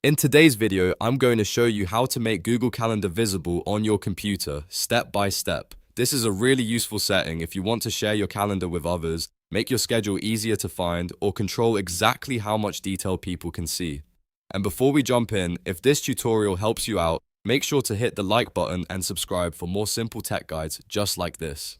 In today's video, I'm going to show you how to make Google Calendar visible on your computer, step by step. This is a really useful setting if you want to share your calendar with others, make your schedule easier to find, or control exactly how much detail people can see. And before we jump in, if this tutorial helps you out, make sure to hit the like button and subscribe for more simple tech guides just like this.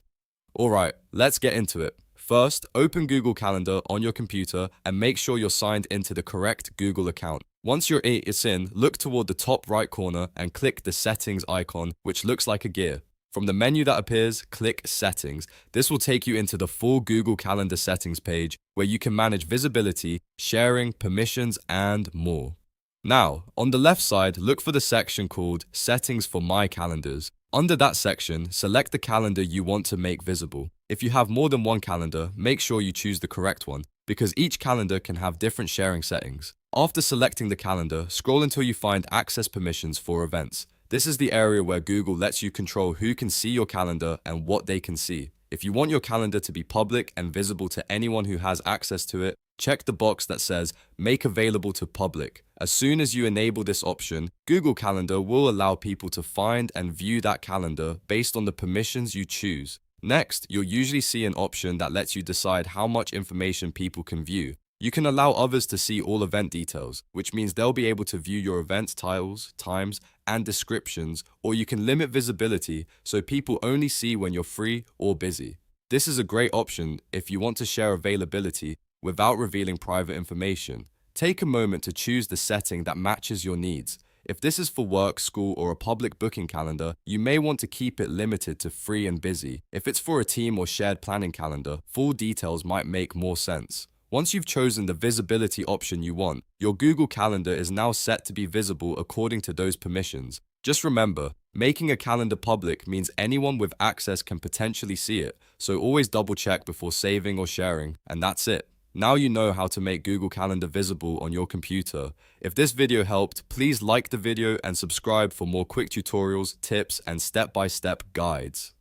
Alright, let's get into it. First, open Google Calendar on your computer and make sure you're signed into the correct Google account. Once it's in, look toward the top right corner and click the settings icon, which looks like a gear. From the menu that appears, click Settings. This will take you into the full Google Calendar settings page where you can manage visibility, sharing, permissions, and more. Now, on the left side, look for the section called Settings for My Calendars. Under that section, select the calendar you want to make visible. If you have more than one calendar, make sure you choose the correct one, because each calendar can have different sharing settings. After selecting the calendar, scroll until you find Access Permissions for Events. This is the area where Google lets you control who can see your calendar and what they can see. If you want your calendar to be public and visible to anyone who has access to it, check the box that says Make Available to Public. As soon as you enable this option, Google Calendar will allow people to find and view that calendar based on the permissions you choose. Next, you'll usually see an option that lets you decide how much information people can view. You can allow others to see all event details, which means they'll be able to view your event titles, times, and descriptions, or you can limit visibility so people only see when you're free or busy. This is a great option if you want to share availability without revealing private information. Take a moment to choose the setting that matches your needs. If this is for work, school, or a public booking calendar, you may want to keep it limited to free and busy. If it's for a team or shared planning calendar, full details might make more sense. Once you've chosen the visibility option you want, your Google Calendar is now set to be visible according to those permissions. Just remember, making a calendar public means anyone with access can potentially see it, so always double check before saving or sharing, and that's it. Now you know how to make Google Calendar visible on your computer. If this video helped, please like the video and subscribe for more quick tutorials, tips, and step-by-step guides.